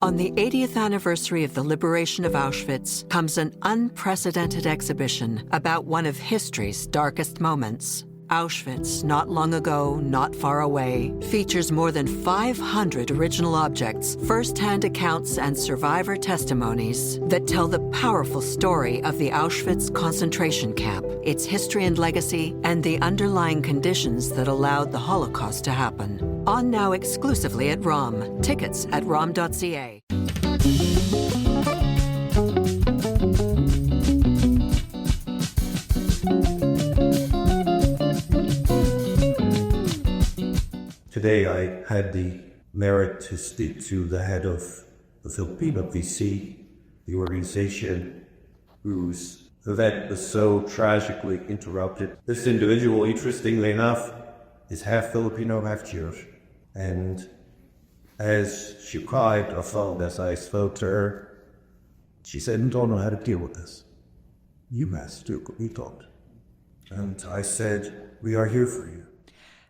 On the 80th anniversary of the liberation of Auschwitz comes an unprecedented exhibition about one of history's darkest moments. Auschwitz, not long ago, not far away, features more than 500 original objects, first-hand accounts, and survivor testimonies that tell the powerful story of the Auschwitz concentration camp, its history and legacy, and the underlying conditions that allowed the Holocaust to happen. On now exclusively at ROM. Tickets at rom.ca. Today I had the merit to speak to the head of the Filipino VC, the organization whose event was so tragically interrupted. This individual, interestingly enough, is half Filipino, half Jewish. And as she cried or phone as I spoke to her, she said, "I don't know how to deal with this. You must do what we thought." And I said, "We are here for you."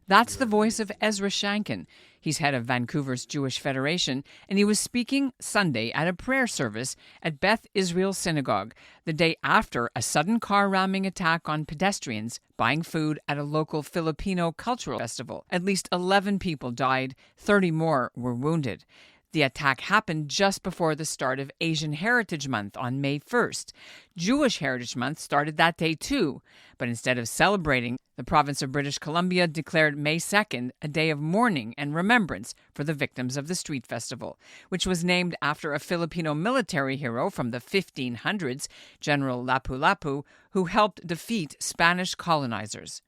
That's the voice of Ezra Shankin. He's head of Vancouver's Jewish Federation, and he was speaking Sunday at a prayer service at Beth Israel Synagogue, the day after a sudden car ramming attack on pedestrians buying food at a local Filipino cultural festival. At least 11 people died, 30 more were wounded. The attack happened just before the start of Asian Heritage Month on May 1st. Jewish Heritage Month started that day too, but instead of celebrating, the province of British Columbia declared May 2nd a day of mourning and remembrance for the victims of the street festival, which was named after a Filipino military hero from the 1500s, General Lapu Lapu, who helped defeat Spanish colonizers.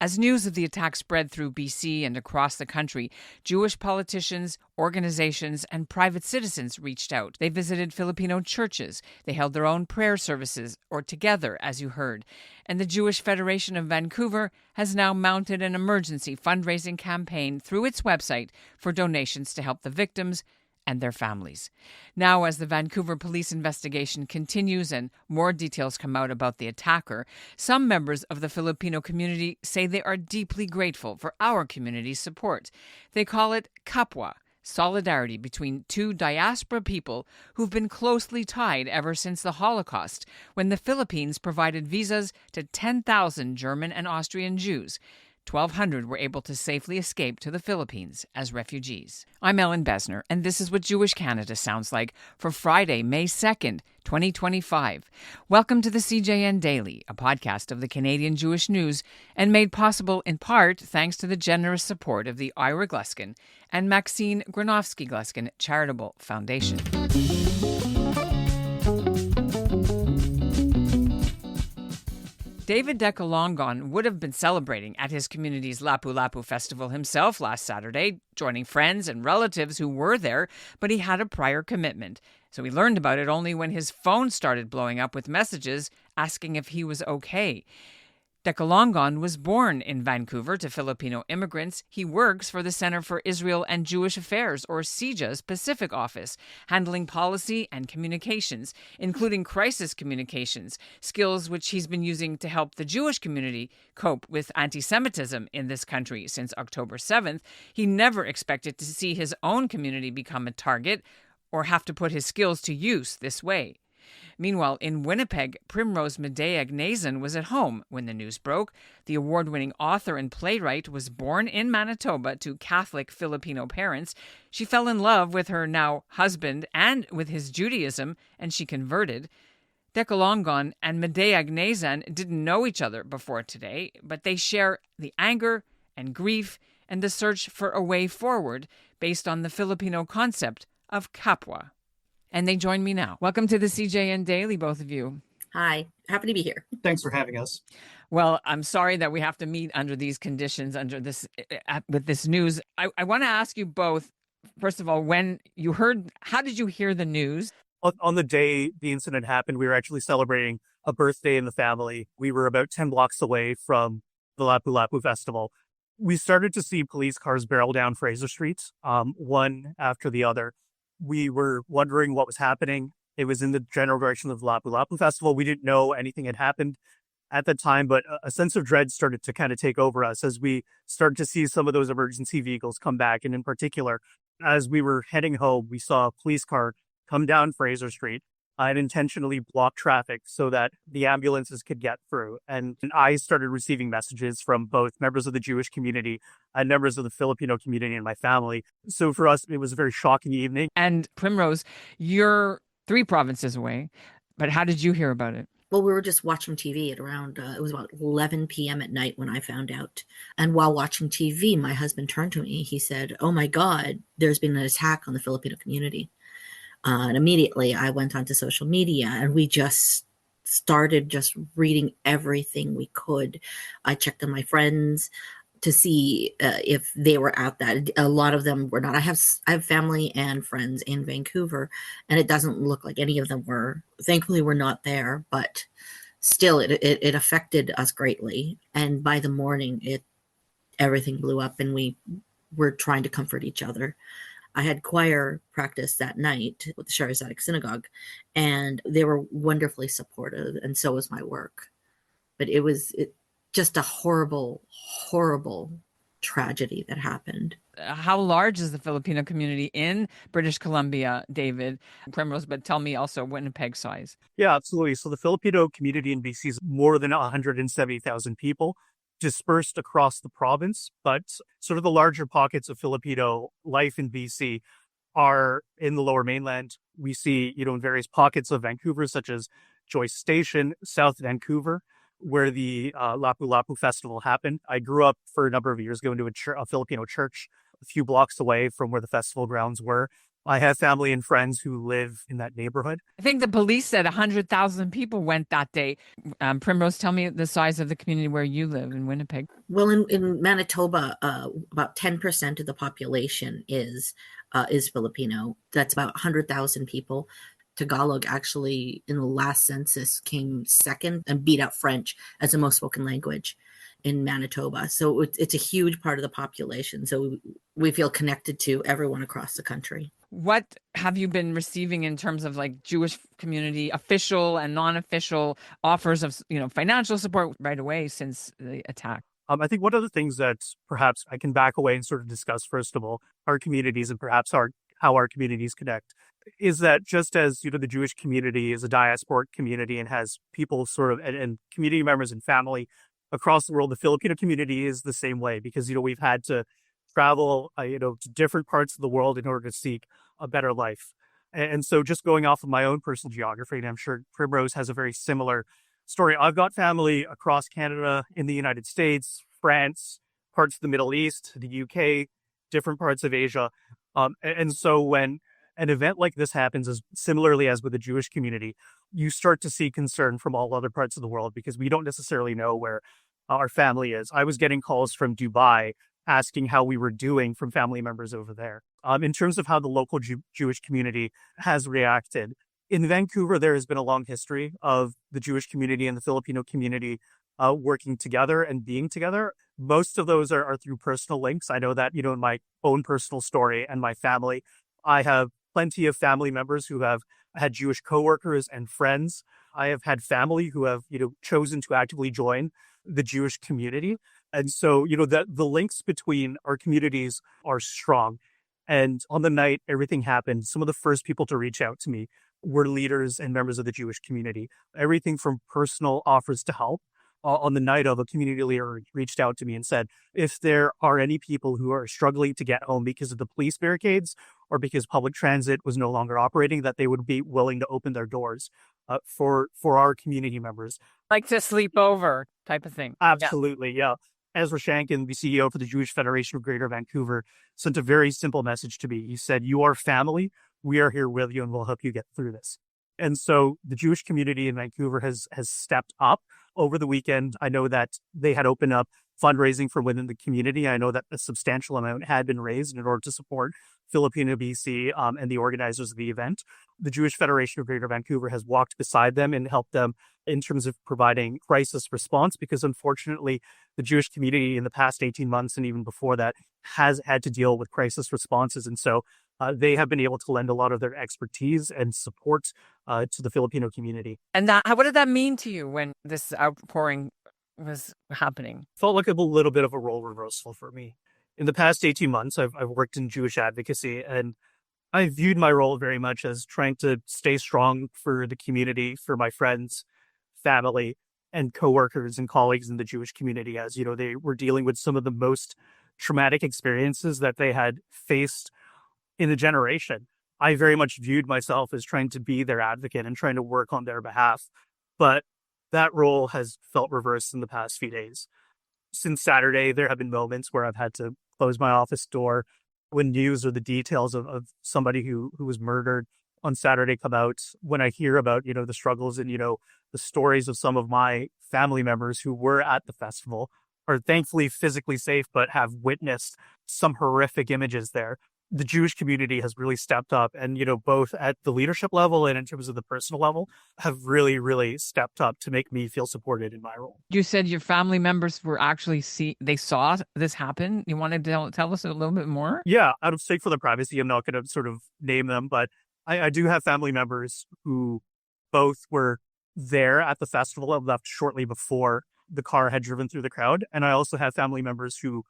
As news of the attack spread through BC and across the country, Jewish politicians, organizations, and private citizens reached out. They visited Filipino churches. They held their own prayer services, or together, as you heard. And the Jewish Federation of Vancouver has now mounted an emergency fundraising campaign through its website for donations to help the victims and their families. Now, as the Vancouver police investigation continues and more details come out about the attacker, some members of the Filipino community say they are deeply grateful for our community's support. They call it kapwa, solidarity between two diaspora people who've been closely tied ever since the Holocaust, when the Philippines provided visas to 10,000 German and Austrian Jews. 1,200 were able to safely escape to the Philippines as refugees. I'm Ellen Besner, and this is what Jewish Canada sounds like for Friday, May 2nd, 2025. Welcome to the CJN Daily, a podcast of the Canadian Jewish News, and made possible in part thanks to the generous support of the Ira Gluskin and Maxine Granovsky-Gluskin Charitable Foundation. David Decolongon would have been celebrating at his community's Lapu Lapu festival himself last Saturday, joining friends and relatives who were there, but he had a prior commitment. So he learned about it only when his phone started blowing up with messages asking if he was okay. Decolongon was born in Vancouver to Filipino immigrants. He works for the Center for Israel and Jewish Affairs, or CIJA's Pacific office, handling policy and communications, including crisis communications, skills which he's been using to help the Jewish community cope with anti-Semitism in this country since October 7th. He never expected to see his own community become a target or have to put his skills to use this way. Meanwhile, in Winnipeg, Primrose Madayag Knazan was at home when the news broke. The award-winning author and playwright was born in Manitoba to Catholic Filipino parents. She fell in love with her now husband and with his Judaism, and she converted. Decolongon and Madayag Knazan didn't know each other before today, but they share the anger and grief and the search for a way forward based on the Filipino concept of kapwa. And they join me now. Welcome to the CJN Daily, both of you. Hi, happy to be here. Thanks for having us. Well, I'm sorry that we have to meet under these conditions, with this news. I want to ask you both, first of all, how did you hear the news? On the day the incident happened, we were actually celebrating a birthday in the family. We were about 10 blocks away from the Lapu Lapu festival. We started to see police cars barrel down Fraser Street, one after the other. We were wondering what was happening. It was in the general direction of the Lapu Lapu festival. We didn't know anything had happened at the time, but a sense of dread started to kind of take over us as we started to see some of those emergency vehicles come back. And in particular, As we were heading home, we saw a police car come down Fraser Street. I'd intentionally blocked traffic so that the ambulances could get through. And I started receiving messages from both members of the Jewish community and members of the Filipino community in my family. So for us, it was a very shocking evening. And Primrose, you're 3 provinces away, but how did you hear about it? Well, we were just watching TV at around, it was about 11 p.m. at night when I found out. And while watching TV, my husband turned to me. He said, "Oh my God, there's been an attack on the Filipino community." And immediately I went onto social media and we just started just reading everything we could. I checked on my friends to see if they were at that. A lot of them were not. I have family and friends in Vancouver, and it doesn't look like any of them were. Thankfully, we're not there, but still, it affected us greatly. And by the morning, everything blew up, and we were trying to comfort each other. I had choir practice that night with the CIJA Synagogue, and they were wonderfully supportive, and so was my work. But it was just a horrible, horrible tragedy that happened. How large is the Filipino community in British Columbia, David? Primrose, but tell me also Winnipeg size. Yeah, absolutely. So the Filipino community in BC is more than 170,000 people dispersed across the province, but sort of the larger pockets of Filipino life in BC are in the Lower Mainland. We see, in various pockets of Vancouver, such as Joyce Station, South Vancouver, where the Lapu Lapu festival happened. I grew up for a number of years going to a Filipino church a few blocks away from where the festival grounds were. I have family and friends who live in that neighborhood. I think the police said 100,000 people went that day. Primrose, tell me the size of the community where you live in Winnipeg. Well, in Manitoba, about 10% of the population is Filipino. That's about 100,000 people. Tagalog actually, in the last census, came second and beat out French as the most spoken language in Manitoba. So it's a huge part of the population. So we feel connected to everyone across the country. What have you been receiving in terms of like Jewish community, official and non-official offers of, financial support right away since the attack? I think one of the things that perhaps I can back away and sort of discuss, first of all, our communities and perhaps how our communities connect, is that just as, the Jewish community is a diasporic community and has people sort of and community members and family across the world, the Filipino community is the same way because, we've had to travel, to different parts of the world in order to seek a better life. And so just going off of my own personal geography, and I'm sure Primrose has a very similar story. I've got family across Canada, in the United States, France, parts of the Middle East, the UK, different parts of Asia. And so when an event like this happens, as similarly as with the Jewish community, you start to see concern from all other parts of the world because we don't necessarily know where our family is. I was getting calls from Dubai asking how we were doing from family members over there. In terms of how the local Jewish community has reacted, in Vancouver, there has been a long history of the Jewish community and the Filipino community working together and being together. Most of those are through personal links. I know that, in my own personal story and my family, I have plenty of family members who have had Jewish coworkers and friends. I have had family who have, chosen to actively join the Jewish community. And so, the links between our communities are strong. And on the night everything happened, some of the first people to reach out to me were leaders and members of the Jewish community. Everything from personal offers to help. On the night of, a community leader reached out to me and said, if there are any people who are struggling to get home because of the police barricades or because public transit was no longer operating, that they would be willing to open their doors for our community members. Like to sleep over type of thing. Absolutely, yeah. Ezra Shankin, the CEO for the Jewish Federation of Greater Vancouver, sent a very simple message to me. He said, "You are family. We are here with you and we'll help you get through this." And so the Jewish community in Vancouver has stepped up over the weekend. I know that they had opened up fundraising from within the community. I know that a substantial amount had been raised in order to support Filipino BC and the organizers of the event. The Jewish Federation of Greater Vancouver has walked beside them and helped them in terms of providing crisis response, because unfortunately, the Jewish community in the past 18 months and even before that has had to deal with crisis responses. And so they have been able to lend a lot of their expertise and support to the Filipino community. And what did that mean to you when this outpouring was happening? Felt like a little bit of a role reversal for me. In the past 18 months, I've worked in Jewish advocacy, and I viewed my role very much as trying to stay strong for the community, for my friends, family, and coworkers and colleagues in the Jewish community, as they were dealing with some of the most traumatic experiences that they had faced in a generation. I very much viewed myself as trying to be their advocate and trying to work on their behalf. But that role has felt reversed in the past few days. Since Saturday, there have been moments where I've had to close my office door when news or the details of somebody who was murdered on Saturday come out. When I hear about, the struggles and, the stories of some of my family members who were at the festival are thankfully physically safe, but have witnessed some horrific images there. The Jewish community has really stepped up and, both at the leadership level and in terms of the personal level, have really, really stepped up to make me feel supported in my role. You said your family members were actually they saw this happen. You want to tell us a little bit more? Yeah, out of sake for the privacy, I'm not going to sort of name them, but I do have family members who both were there at the festival and left shortly before the car had driven through the crowd. And I also have family members who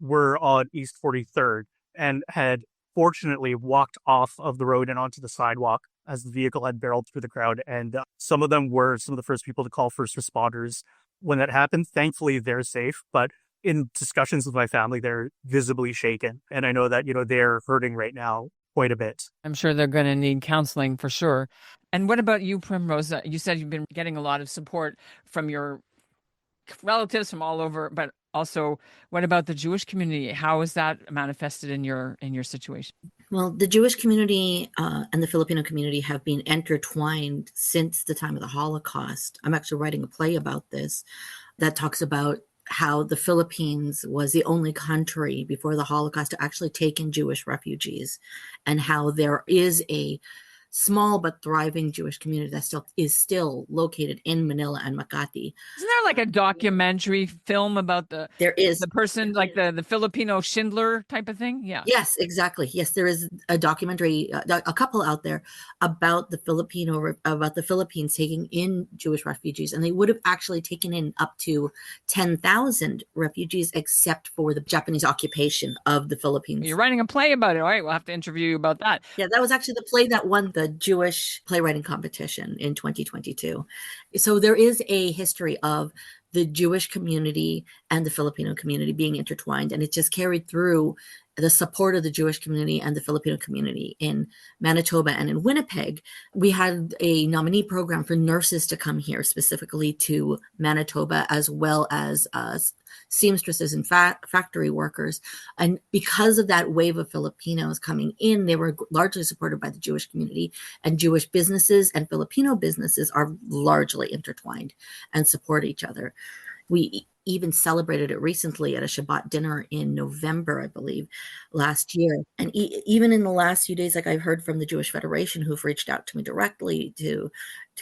were on East 43rd and had fortunately walked off of the road and onto the sidewalk as the vehicle had barreled through the crowd. And some of them were some of the first people to call first responders when that happened. Thankfully, they're safe. But in discussions with my family, they're visibly shaken. And I know that, they're hurting right now quite a bit. I'm sure they're going to need counseling for sure. And what about you, Primrose? You said you've been getting a lot of support from your relatives from all over, but also, what about the Jewish community? How is that manifested in your situation? Well, the Jewish community and the Filipino community have been intertwined since the time of the Holocaust. I'm actually writing a play about this that talks about how the Philippines was the only country before the Holocaust to actually take in Jewish refugees, and how there is a small but thriving Jewish community that is still located in Manila and Makati. Isn't there like a documentary film about the person, like the Filipino Schindler type of thing? Yeah. Yes, exactly. Yes, there is a documentary, a couple out there about the Philippines taking in Jewish refugees, and they would have actually taken in up to 10,000 refugees, except for the Japanese occupation of the Philippines. You're writing a play about it. All right, we'll have to interview you about that. Yeah, that was actually the play that won the Jewish playwriting competition in 2022. So there is a history of the Jewish community and the Filipino community being intertwined, and it just carried through the support of the Jewish community and the Filipino community in Manitoba and in Winnipeg. We had a nominee program for nurses to come here specifically to Manitoba, as well as seamstresses and factory workers. And because of that wave of Filipinos coming in, they were largely supported by the Jewish community, and Jewish businesses and Filipino businesses are largely intertwined and support each other. We even celebrated it recently at a Shabbat dinner in November, I believe, last year. And even in the last few days, like I've heard from the Jewish Federation, who've reached out to me directly to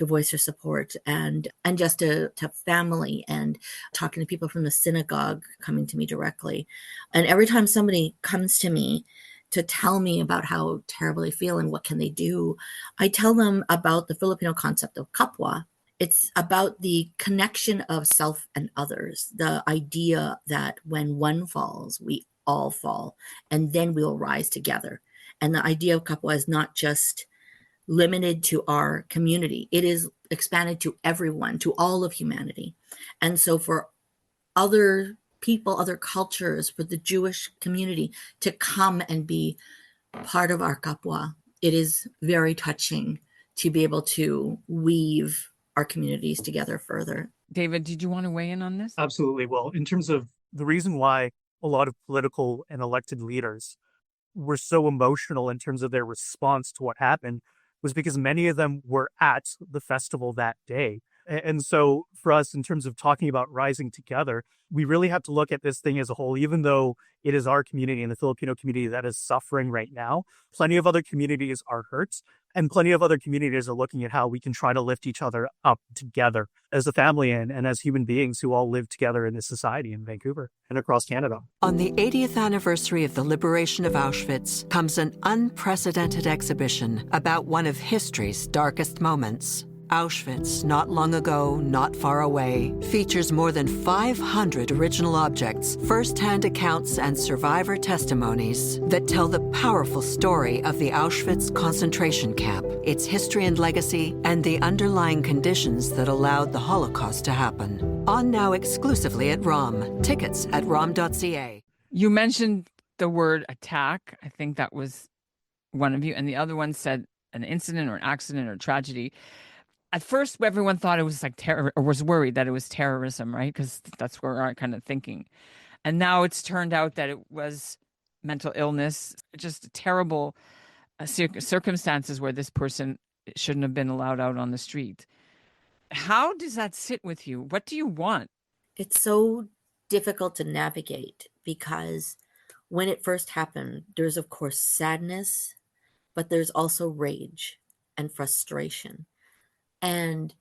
voice their support, and just to family, and talking to people from the synagogue coming to me directly. And every time somebody comes to me to tell me about how terrible they feel and what can they do, I tell them about the Filipino concept of kapwa. It's about the connection of self and others, the idea that when one falls, we all fall, and then we'll rise together. And the idea of kapwa is not just limited to our community. It is expanded to everyone, to all of humanity. And so for other people, other cultures, for the Jewish community to come and be part of our kapwa, it is very touching to be able to weave our communities together further. David, did you want to weigh in on this? Absolutely. Well, in terms of the reason why a lot of political and elected leaders were so emotional in terms of their response to what happened was because many of them were at the festival that day. And so for us, in terms of talking about rising together, we really have to look at this thing as a whole. Even though it is our community and the Filipino community that is suffering right now, plenty of other communities are hurt, and plenty of other communities are looking at how we can try to lift each other up together as a family and as human beings who all live together in this society in Vancouver and across Canada. On the 80th anniversary of the liberation of Auschwitz comes an unprecedented exhibition about one of history's darkest moments. Auschwitz, Not Long Ago, Not Far Away, features more than 500 original objects, first-hand accounts, and survivor testimonies that tell the powerful story of the Auschwitz concentration camp, its history and legacy, and the underlying conditions that allowed the Holocaust to happen. On now exclusively at ROM. Tickets at rom.ca. You mentioned the word attack. I think that was one of you. And the other one said an incident or an accident or tragedy. At first, everyone thought it was like terror, or was worried that it was terrorism, right? Because that's where our kind of thinking. And now it's turned out that it was mental illness, just terrible circumstances where this person shouldn't have been allowed out on the street. How does that sit with you? What do you want? It's so difficult to navigate because when it first happened, there's of course sadness, but there's also rage and frustration. And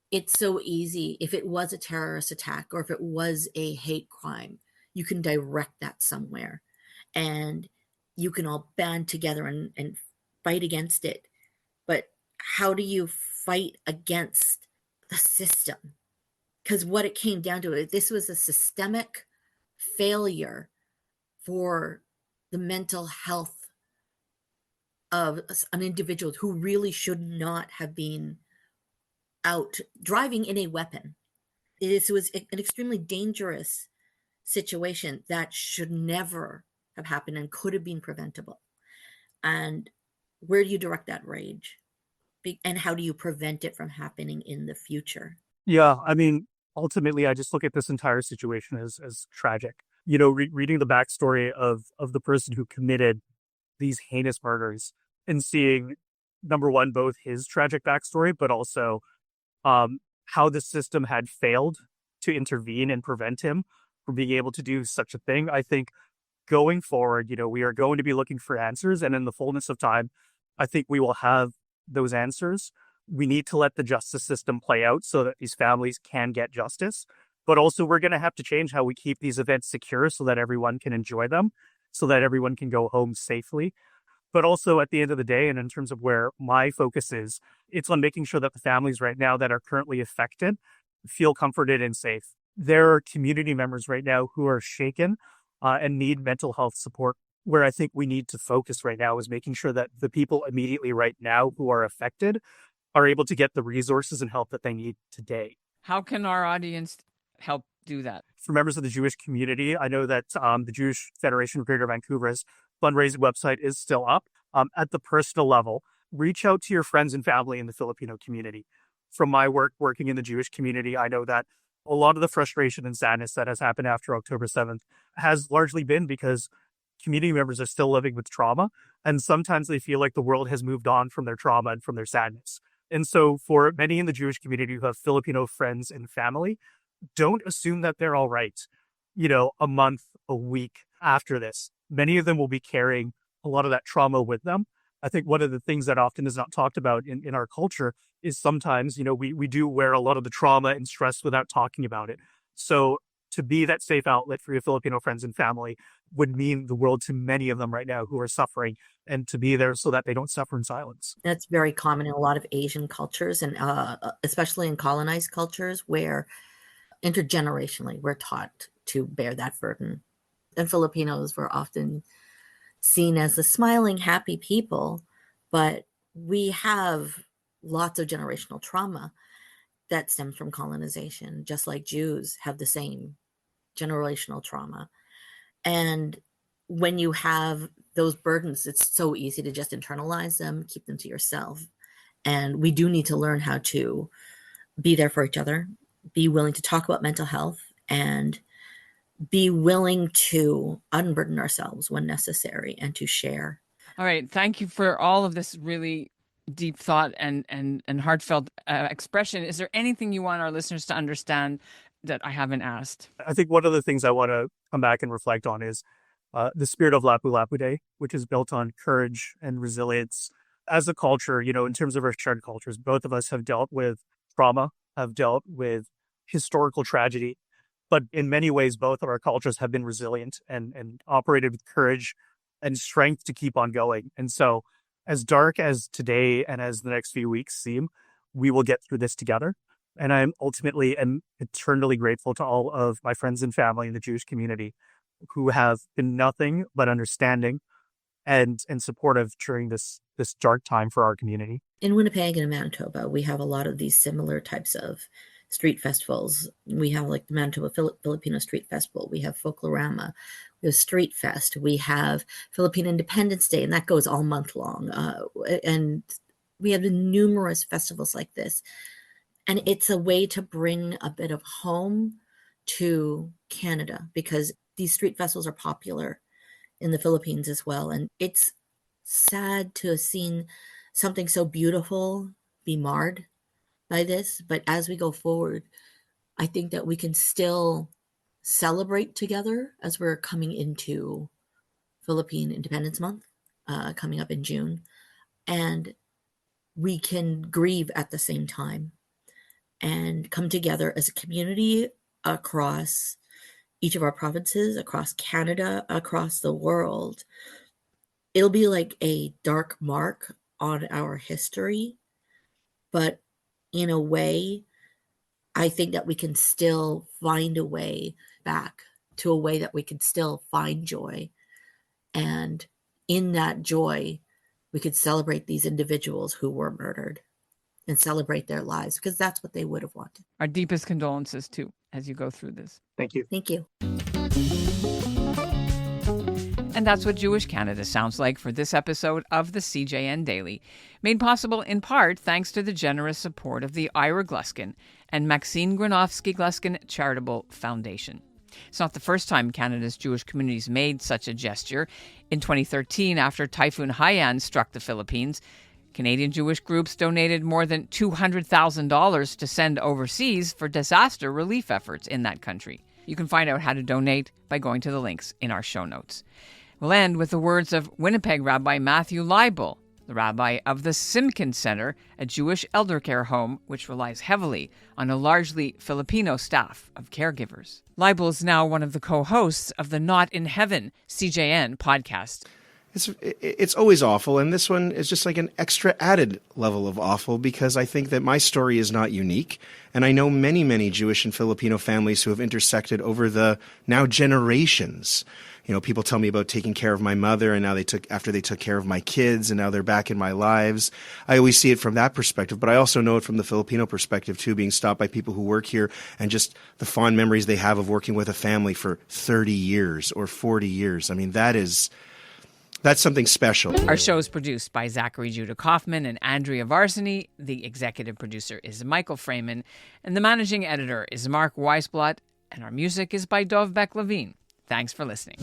it's so easy, if it was a terrorist attack or if it was a hate crime, you can direct that somewhere and you can all band together and fight against it. But how do you fight against the system? Because what it came down to, this was a systemic failure for the mental health of an individual who really should not have been out driving in a weapon. This was an extremely dangerous situation that should never have happened and could have been preventable. And where do you direct that rage? And how do you prevent it from happening in the future? Yeah, I mean, ultimately, I just look at this entire situation as tragic. You know, reading the backstory of the person who committed these heinous murders and seeing, number one, both his tragic backstory, but also how the system had failed to intervene and prevent him from being able to do such a thing. I think going forward, you know, we are going to be looking for answers, and in the fullness of time, I think we will have those answers. We need to let the justice system play out so that these families can get justice. But also, we're going to have to change how we keep these events secure so that everyone can enjoy them, so that everyone can go home safely. But also, at the end of the day, and in terms of where my focus is, it's on making sure that the families right now that are currently affected feel comforted and safe. There are community members right now who are shaken and need mental health support. Where I think we need to focus right now is making sure that the people immediately right now who are affected are able to get the resources and help that they need today. How can our audience help do that? For members of the Jewish community, I know that the Jewish Federation of Greater Vancouver's fundraising website is still up. At the personal level, reach out to your friends and family in the Filipino community. From my work working in the Jewish community, I know that a lot of the frustration and sadness that has happened after October 7th has largely been because community members are still living with trauma, and sometimes they feel like the world has moved on from their trauma and from their sadness. And so for many in the Jewish community who have Filipino friends and family, don't assume that they're all right, you know, a month, a week after this. Many of them will be carrying a lot of that trauma with them. I think one of the things that often is not talked about in our culture is sometimes, you know, we do wear a lot of the trauma and stress without talking about it. So to be that safe outlet for your Filipino friends and family would mean the world to many of them right now who are suffering, and to be there so that they don't suffer in silence. That's very common in a lot of Asian cultures, and especially in colonized cultures where intergenerationally we're taught to bear that burden. And Filipinos were often seen as the smiling, happy people, but we have lots of generational trauma that stems from colonization, just like Jews have the same generational trauma. And when you have those burdens, it's so easy to just internalize them, keep them to yourself. And we do need to learn how to be there for each other, be willing to talk about mental health, and be willing to unburden ourselves when necessary and to share. All right. Thank you for all of this really deep thought and heartfelt expression. Is there anything you want our listeners to understand that I haven't asked? I think one of the things I want to come back and reflect on is the spirit of Lapu Lapu Day, which is built on courage and resilience. As a culture, you know, in terms of our shared cultures, both of us have dealt with trauma, have dealt with historical tragedy, but in many ways, both of our cultures have been resilient and operated with courage and strength to keep on going. And so as dark as today and as the next few weeks seem, we will get through this together. And I'm ultimately and eternally grateful to all of my friends and family in the Jewish community who have been nothing but understanding and supportive during this dark time for our community. In Winnipeg and in Manitoba, we have a lot of these similar types of street festivals. We have like the Manitoba Filipino Street Festival. We have Folklorama. We have Street Fest. We have Philippine Independence Day, and that goes all month long. And we have numerous festivals like this. And it's a way to bring a bit of home to Canada, because these street festivals are popular in the Philippines as well. And it's sad to have seen something so beautiful be marred by this. But as we go forward, I think that we can still celebrate together as we're coming into Philippine Independence Month, coming up in June. And we can grieve at the same time and come together as a community across each of our provinces, across Canada, across the world. It'll be like a dark mark on our history, but in a way, I think that we can still find a way back to a way that we can still find joy. And in that joy, we could celebrate these individuals who were murdered and celebrate their lives, because that's what they would have wanted. Our deepest condolences, too, as you go through this. Thank you. Thank you. And that's what Jewish Canada sounds like for this episode of the CJN Daily, made possible in part thanks to the generous support of the Ira Gluskin and Maxine Gronowski-Gluskin Charitable Foundation. It's not the first time Canada's Jewish communities made such a gesture. In 2013, after Typhoon Haiyan struck the Philippines, Canadian Jewish groups donated more than $200,000 to send overseas for disaster relief efforts in that country. You can find out how to donate by going to the links in our show notes. We'll end with the words of Winnipeg Rabbi Matthew Leibel, the rabbi of the Simkin Center, a Jewish elder care home which relies heavily on a largely Filipino staff of caregivers. Leibel is now one of the co-hosts of the Not in Heaven CJN podcast. It's always awful, and this one is just like an extra added level of awful, because I think that my story is not unique, and I know many, many Jewish and Filipino families who have intersected over the now generations. You know, people tell me about taking care of my mother, and now after they took care of my kids, and now they're back in my lives. I always see it from that perspective, but I also know it from the Filipino perspective too, being stopped by people who work here, and just the fond memories they have of working with a family for 30 years or 40 years. I mean, that's something special. Our show is produced by Zachary Judah Kaufman and Andrea Varsany. The executive producer is Michael Freeman, and the managing editor is Mark Weisblatt, and our music is by Dov Beck-Levine. Thanks for listening.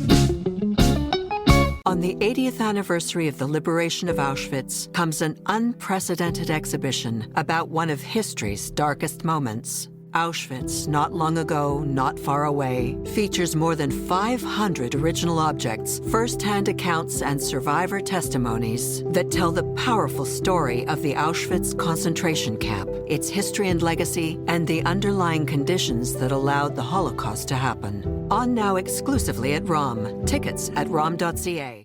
On the 80th anniversary of the liberation of Auschwitz comes an unprecedented exhibition about one of history's darkest moments. Auschwitz, Not Long Ago, Not Far Away, features more than 500 original objects, first-hand accounts, and survivor testimonies that tell the powerful story of the Auschwitz concentration camp, its history and legacy, and the underlying conditions that allowed the Holocaust to happen. On now exclusively at ROM. Tickets at rom.ca.